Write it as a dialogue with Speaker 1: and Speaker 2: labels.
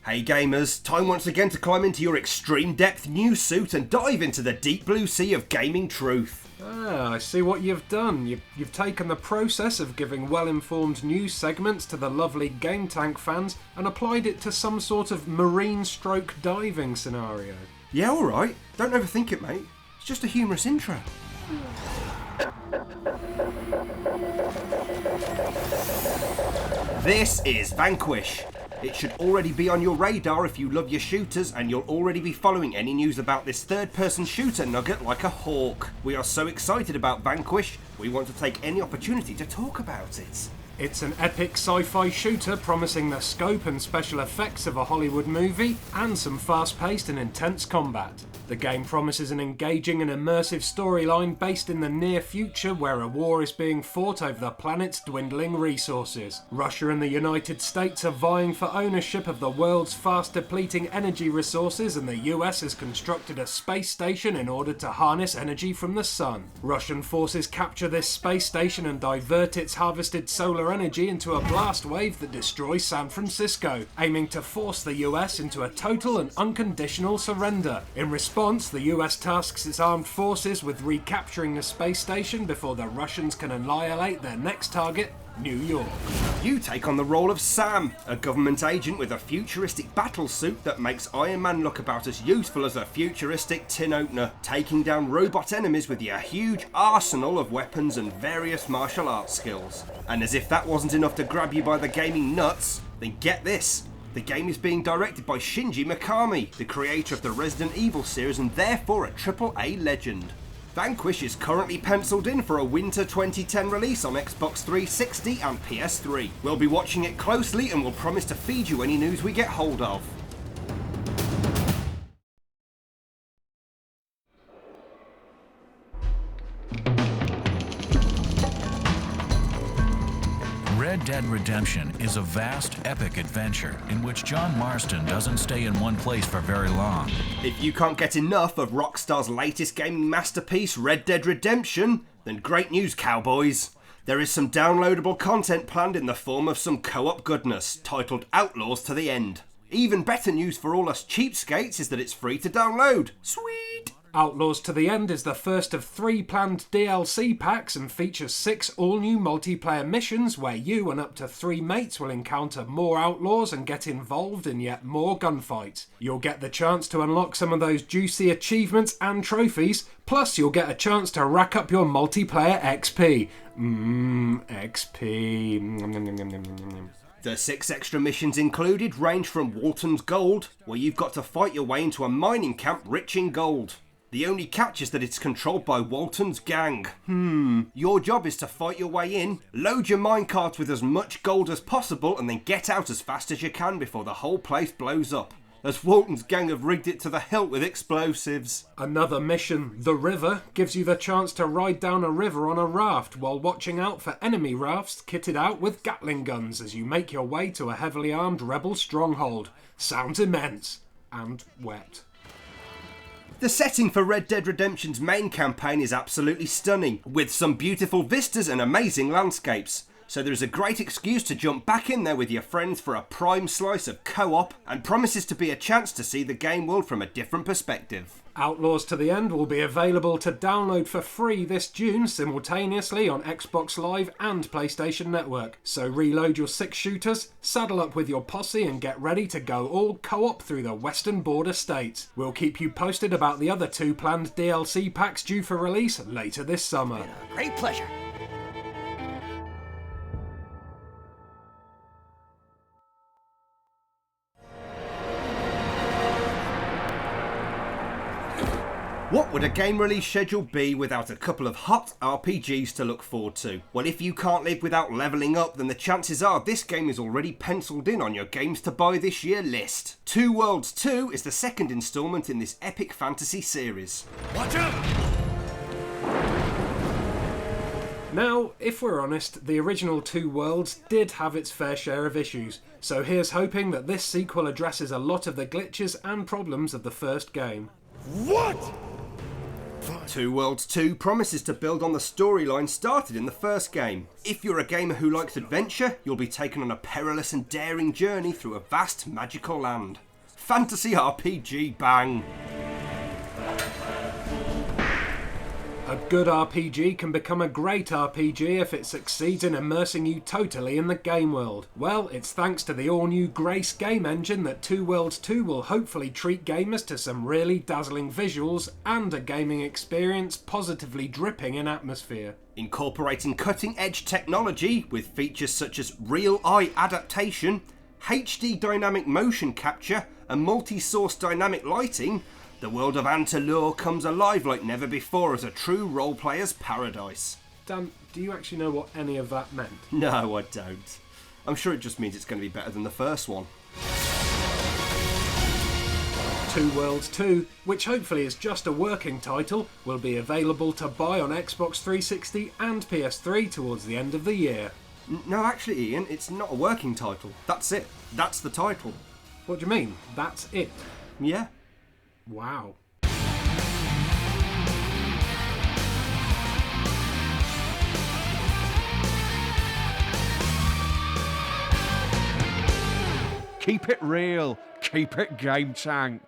Speaker 1: Hey gamers, time once again to climb into your extreme depth news suit and dive into the deep blue sea of gaming truth.
Speaker 2: I see what you've done. You've taken the process of giving well-informed news segments to the lovely GameTank fans and applied it to some sort of marine stroke diving scenario.
Speaker 1: Yeah, alright. Don't overthink it, mate. It's just a humorous intro. This is Vanquish. It should already be on your radar if you love your shooters, and you'll already be following any news about this third-person shooter nugget like a hawk. We are so excited about Vanquish, we want to take any opportunity to talk about it.
Speaker 2: It's an epic sci-fi shooter promising the scope and special effects of a Hollywood movie and some fast-paced and intense combat. The game promises an engaging and immersive storyline based in the near future where a war is being fought over the planet's dwindling resources. Russia and the United States are vying for ownership of the world's fast-depleting energy resources, and the US has constructed a space station in order to harness energy from the sun. Russian forces capture this space station and divert its harvested solar energy into a blast wave that destroys San Francisco, aiming to force the US into a total and unconditional surrender. In response, the US tasks its armed forces with recapturing the space station before the Russians can annihilate their next target, New York.
Speaker 1: You take on the role of Sam, a government agent with a futuristic battle suit that makes Iron Man look about as useful as a futuristic tin opener, taking down robot enemies with your huge arsenal of weapons and various martial arts skills. And as if that wasn't enough to grab you by the gaming nuts, then get this. The game is being directed by Shinji Mikami, the creator of the Resident Evil series and therefore a AAA legend. Vanquish is currently penciled in for a winter 2010 release on Xbox 360 and PS3. We'll be watching it closely and will promise to feed you any news we get hold of.
Speaker 3: Red Dead Redemption is a vast, epic adventure in which John Marston doesn't stay in one place for very long.
Speaker 1: If you can't get enough of Rockstar's latest gaming masterpiece, Red Dead Redemption, then great news, cowboys. There is some downloadable content planned in the form of some co-op goodness, titled Outlaws to the End. Even better news for all us cheapskates is that it's free to download. Sweet!
Speaker 2: Outlaws to the End is the first of 3 planned DLC packs and features 6 all-new multiplayer missions where you and up to 3 mates will encounter more outlaws and get involved in yet more gunfights. You'll get the chance to unlock some of those juicy achievements and trophies, plus you'll get a chance to rack up your multiplayer XP. XP.
Speaker 1: The 6 extra missions included range from Walton's Gold, where you've got to fight your way into a mining camp rich in gold. The only catch is that it's controlled by Walton's gang. Your job is to fight your way in, load your minecarts with as much gold as possible, and then get out as fast as you can before the whole place blows up, as Walton's gang have rigged it to the hilt with explosives.
Speaker 2: Another mission, The River, gives you the chance to ride down a river on a raft while watching out for enemy rafts kitted out with Gatling guns as you make your way to a heavily armed rebel stronghold. Sounds immense. And wet.
Speaker 1: The setting for Red Dead Redemption's main campaign is absolutely stunning, with some beautiful vistas and amazing landscapes. So there is a great excuse to jump back in there with your friends for a prime slice of co-op, and promises to be a chance to see the game world from a different perspective.
Speaker 2: Outlaws to the End will be available to download for free this June simultaneously on Xbox Live and PlayStation Network. So reload your 6 shooters, saddle up with your posse and get ready to go all co-op through the western border states. We'll keep you posted about the other 2 planned DLC packs due for release later this summer.
Speaker 4: Great pleasure.
Speaker 1: What would a game release schedule be without a couple of hot RPGs to look forward to? Well, if you can't live without leveling up, then the chances are this game is already penciled in on your games to buy this year list. Two Worlds 2 is the second instalment in this epic fantasy series.
Speaker 4: Watch out!
Speaker 2: Now, if we're honest, the original Two Worlds did have its fair share of issues, so here's hoping that this sequel addresses a lot of the glitches and problems of the first game.
Speaker 4: What?
Speaker 1: Two Worlds 2 promises to build on the storyline started in the first game. If you're a gamer who likes adventure, you'll be taken on a perilous and daring journey through a vast magical land. Fantasy RPG bang!
Speaker 2: A good RPG can become a great RPG if it succeeds in immersing you totally in the game world. Well, it's thanks to the all-new Grace game engine that Two Worlds 2 will hopefully treat gamers to some really dazzling visuals and a gaming experience positively dripping in atmosphere.
Speaker 1: Incorporating cutting-edge technology with features such as real-eye adaptation, HD dynamic motion capture and multi-source dynamic lighting, the world of Antalure comes alive like never before as a true role-player's paradise.
Speaker 2: Dan, do you actually know what any of that meant?
Speaker 1: No, I don't. I'm sure it just means it's going to be better than the first one.
Speaker 2: Two Worlds 2, which hopefully is just a working title, will be available to buy on Xbox 360 and PS3 towards the end of the year.
Speaker 1: No, actually, Ian, it's not a working title. That's it. That's the title.
Speaker 2: What do you mean? That's it?
Speaker 1: Yeah.
Speaker 2: Wow.
Speaker 4: Keep it real. Keep it GameTank.